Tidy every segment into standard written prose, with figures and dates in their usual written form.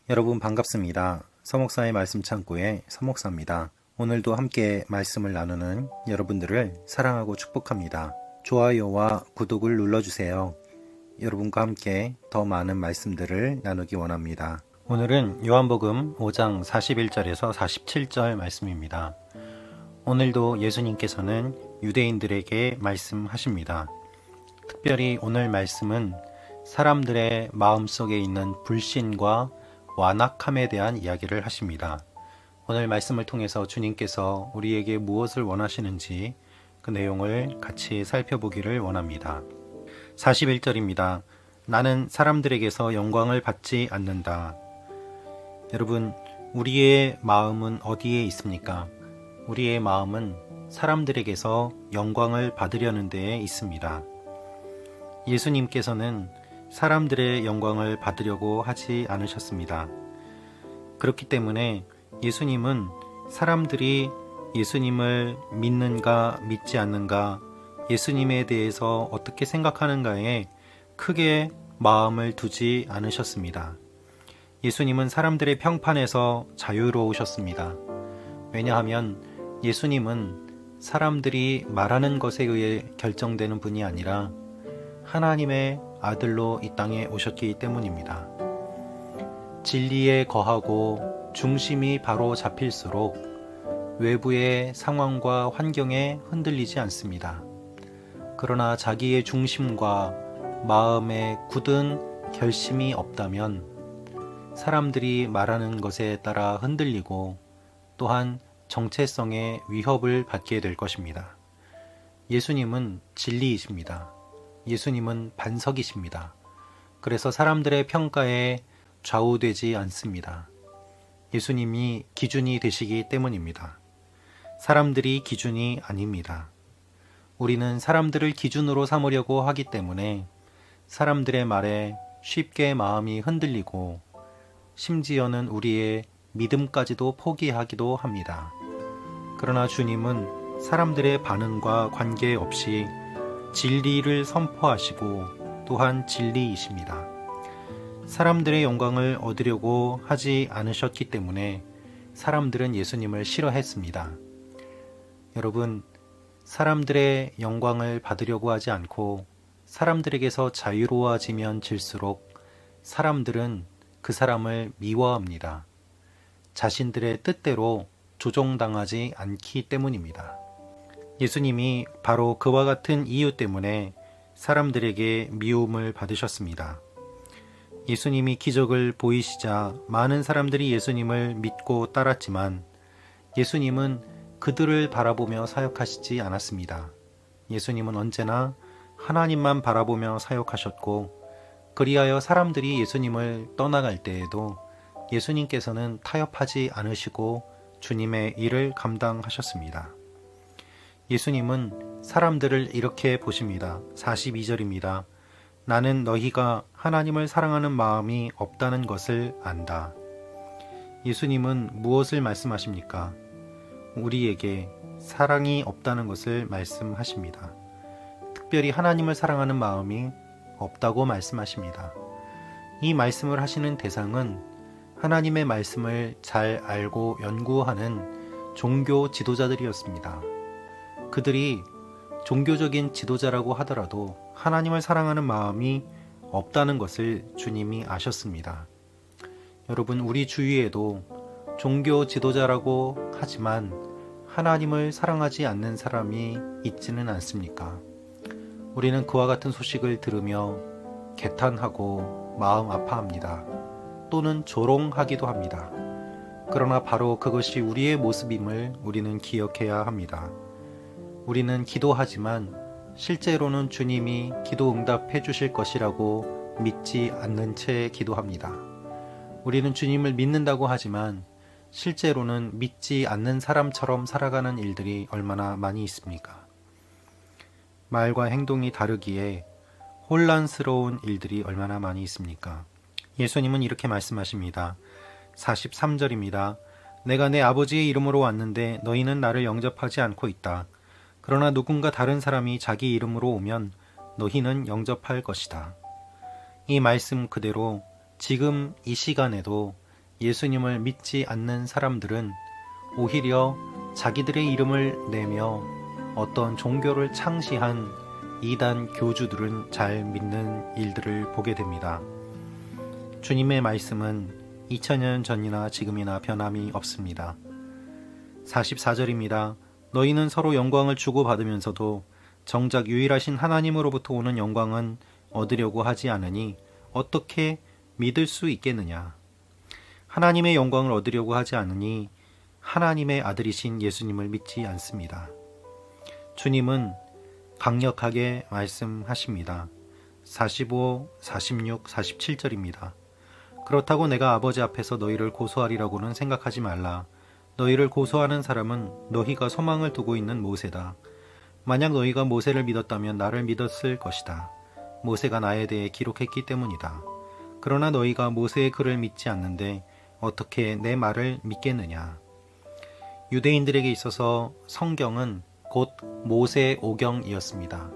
여러분 반갑습니다. 서목사의 말씀 창고의 서목사입니다. 오늘도 함께 말씀을 나누는 여러분들을 사랑하고 축복합니다. 좋아요와 구독을 눌러주세요. 여러분과 함께 더 많은 말씀들을 나누기 원합니다. 오늘은 요한복음 5장 41절에서 47절 말씀입니다. 오늘도 예수님께서는 유대인들에게 말씀하십니다. 특별히 오늘 말씀은 사람들의 마음속에 있는 불신과 완악함에 대한 이야기를 하십니다. 오늘 말씀을 통해서 주님께서 우리에게 무엇을 원하시는지 그 내용을 같이 살펴보기를 원합니다. 41절입니다. 나는 사람들에게서 영광을 받지 않는다. 여러분, 우리의 마음은 어디에 있습니까? 우리의 마음은 사람들에게서 영광을 받으려는 데에 있습니다. 예수님께서는 사람들의 영광을 받으려고 하지 않으셨습니다. 그렇기 때문에 예수님은 사람들이 예수님을 믿는가 믿지 않는가, 예수님에 대해서 어떻게 생각하는가에 크게 마음을 두지 않으셨습니다. 예수님은 사람들의 평판에서 자유로우셨습니다. 왜냐하면 예수님은 사람들이 말하는 것에 의해 결정되는 분이 아니라 하나님의 아들로 이 땅에 오셨기 때문입니다. 진리에 거하고 중심이 바로 잡힐수록 외부의 상황과 환경에 흔들리지 않습니다. 그러나 자기의 중심과 마음에 굳은 결심이 없다면 사람들이 말하는 것에 따라 흔들리고 또한 정체성의 위협을 받게 될 것입니다. 예수님은 진리이십니다. 예수님은 반석이십니다. 그래서 사람들의 평가에 좌우되지 않습니다. 예수님이 기준이 되시기 때문입니다. 사람들이 기준이 아닙니다. 우리는 사람들을 기준으로 삼으려고 하기 때문에 사람들의 말에 쉽게 마음이 흔들리고 심지어는 우리의 믿음까지도 포기하기도 합니다. 그러나 주님은 사람들의 반응과 관계없이 진리를 선포하시고 또한 진리이십니다. 사람들의 영광을 얻으려고 하지 않으셨기 때문에 사람들은 예수님을 싫어했습니다. 여러분, 사람들의 영광을 받으려고 하지 않고 사람들에게서 자유로워지면 질수록 사람들은 그 사람을 미워합니다. 자신들의 뜻대로 조종당하지 않기 때문입니다. 예수님이 바로 그와 같은 이유 때문에 사람들에게 미움을 받으셨습니다. 예수님이 기적을 보이시자 많은 사람들이 예수님을 믿고 따랐지만 예수님은 그들을 바라보며 사역하시지 않았습니다. 예수님은 언제나 하나님만 바라보며 사역하셨고, 그리하여 사람들이 예수님을 떠나갈 때에도 예수님께서는 타협하지 않으시고 주님의 일을 감당하셨습니다. 예수님은 사람들을 이렇게 보십니다. 42절입니다. 나는 너희가 하나님을 사랑하는 마음이 없다는 것을 안다. 예수님은 무엇을 말씀하십니까? 우리에게 사랑이 없다는 것을 말씀하십니다. 특별히 하나님을 사랑하는 마음이 없다고 말씀하십니다. 이 말씀을 하시는 대상은 하나님의 말씀을 잘 알고 연구하는 종교 지도자들이었습니다. 그들이 종교적인 지도자라고 하더라도 하나님을 사랑하는 마음이 없다는 것을 주님이 아셨습니다. 여러분, 우리 주위에도 종교 지도자라고 하지만 하나님을 사랑하지 않는 사람이 있지는 않습니까? 우리는 그와 같은 소식을 들으며 개탄하고 마음 아파합니다. 또는 조롱하기도 합니다. 그러나 바로 그것이 우리의 모습임을 우리는 기억해야 합니다. 우리는 기도하지만 실제로는 주님이 기도 응답해 주실 것이라고 믿지 않는 채 기도합니다. 우리는 주님을 믿는다고 하지만 실제로는 믿지 않는 사람처럼 살아가는 일들이 얼마나 많이 있습니까? 말과 행동이 다르기에 혼란스러운 일들이 얼마나 많이 있습니까? 예수님은 이렇게 말씀하십니다. 43절입니다. 내가 내 아버지의 이름으로 왔는데 너희는 나를 영접하지 않고 있다. 그러나 누군가 다른 사람이 자기 이름으로 오면 너희는 영접할 것이다. 이 말씀 그대로 지금 이 시간에도 예수님을 믿지 않는 사람들은 오히려 자기들의 이름을 내며 어떤 종교를 창시한 이단 교주들은 잘 믿는 일들을 보게 됩니다. 주님의 말씀은 2000년 전이나 지금이나 변함이 없습니다. 44절입니다. 너희는 서로 영광을 주고받으면서도 정작 유일하신 하나님으로부터 오는 영광은 얻으려고 하지 않으니 어떻게 믿을 수 있겠느냐. 하나님의 영광을 얻으려고 하지 않으니 하나님의 아들이신 예수님을 믿지 않습니다. 주님은 강력하게 말씀하십니다. 45, 46, 47절입니다. 그렇다고 내가 아버지 앞에서 너희를 고소하리라고는 생각하지 말라. 너희를 고소하는 사람은 너희가 소망을 두고 있는 모세다. 만약 너희가 모세를 믿었다면 나를 믿었을 것이다. 모세가 나에 대해 기록했기 때문이다. 그러나 너희가 모세의 글을 믿지 않는데 어떻게 내 말을 믿겠느냐. 유대인들에게 있어서 성경은 곧 모세오경이었습니다.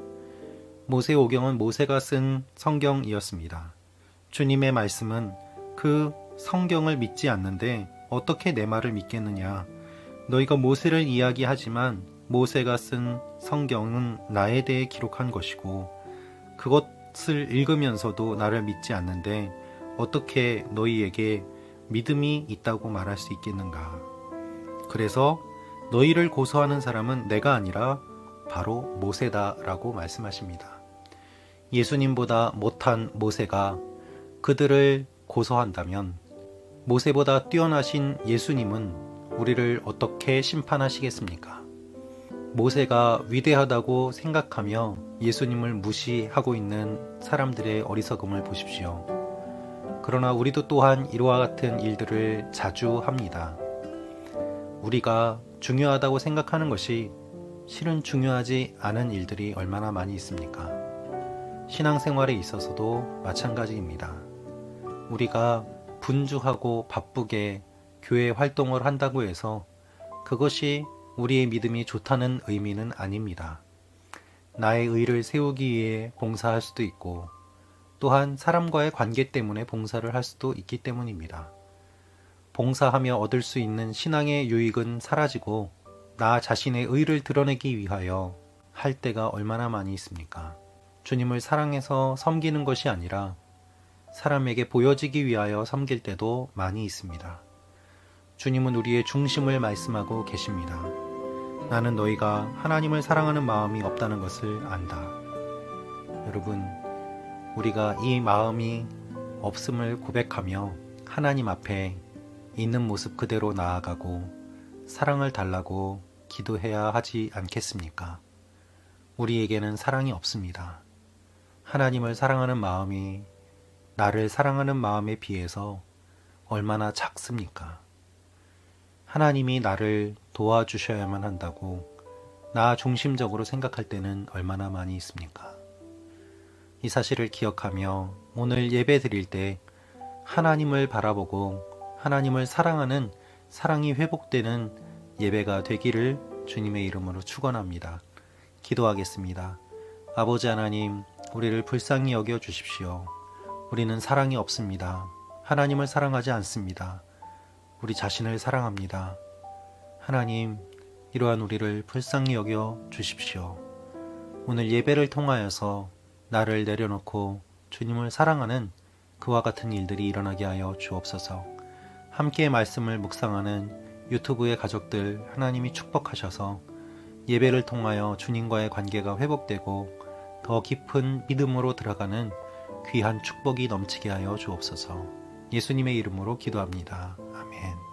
모세오경은 모세가 쓴 성경이었습니다. 주님의 말씀은 그 성경을 믿지 않는데 어떻게 내 말을 믿겠느냐. 너희가 모세를 이야기하지만 모세가 쓴 성경은 나에 대해 기록한 것이고 그것을 읽으면서도 나를 믿지 않는데 어떻게 너희에게 믿음이 있다고 말할 수 있겠는가. 그래서 너희를 고소하는 사람은 내가 아니라 바로 모세다라고 말씀하십니다. 예수님보다 못한 모세가 그들을 고소한다면 모세보다 뛰어나신 예수님은 우리를 어떻게 심판하시겠습니까? 모세가 위대하다고 생각하며 예수님을 무시하고 있는 사람들의 어리석음을 보십시오. 그러나 우리도 또한 이와 같은 일들을 자주 합니다. 우리가 중요하다고 생각하는 것이 실은 중요하지 않은 일들이 얼마나 많이 있습니까? 신앙생활에 있어서도 마찬가지입니다. 우리가 분주하고 바쁘게 교회 활동을 한다고 해서 그것이 우리의 믿음이 좋다는 의미는 아닙니다. 나의 의를 세우기 위해 봉사할 수도 있고 또한 사람과의 관계 때문에 봉사를 할 수도 있기 때문입니다. 봉사하며 얻을 수 있는 신앙의 유익은 사라지고 나 자신의 의를 드러내기 위하여 할 때가 얼마나 많이 있습니까? 주님을 사랑해서 섬기는 것이 아니라 사람에게 보여지기 위하여 섬길 때도 많이 있습니다. 주님은 우리의 중심을 말씀하고 계십니다. 나는 너희가 하나님을 사랑하는 마음이 없다는 것을 안다. 여러분, 우리가 이 마음이 없음을 고백하며 하나님 앞에 있는 모습 그대로 나아가고 사랑을 달라고 기도해야 하지 않겠습니까? 우리에게는 사랑이 없습니다. 하나님을 사랑하는 마음이 나를 사랑하는 마음에 비해서 얼마나 작습니까? 하나님이 나를 도와주셔야만 한다고 나 중심적으로 생각할 때는 얼마나 많이 있습니까? 이 사실을 기억하며 오늘 예배 드릴 때 하나님을 바라보고 하나님을 사랑하는 사랑이 회복되는 예배가 되기를 주님의 이름으로 축원합니다. 기도하겠습니다. 아버지 하나님, 우리를 불쌍히 여겨 주십시오. 우리는 사랑이 없습니다. 하나님을 사랑하지 않습니다. 우리 자신을 사랑합니다. 하나님, 이러한 우리를 불쌍히 여겨 주십시오. 오늘 예배를 통하여서 나를 내려놓고 주님을 사랑하는 그와 같은 일들이 일어나게 하여 주옵소서. 함께 말씀을 묵상하는 유튜브의 가족들 하나님이 축복하셔서 예배를 통하여 주님과의 관계가 회복되고 더 깊은 믿음으로 들어가는 귀한 축복이 넘치게 하여 주옵소서. 예수님의 이름으로 기도합니다. 아멘.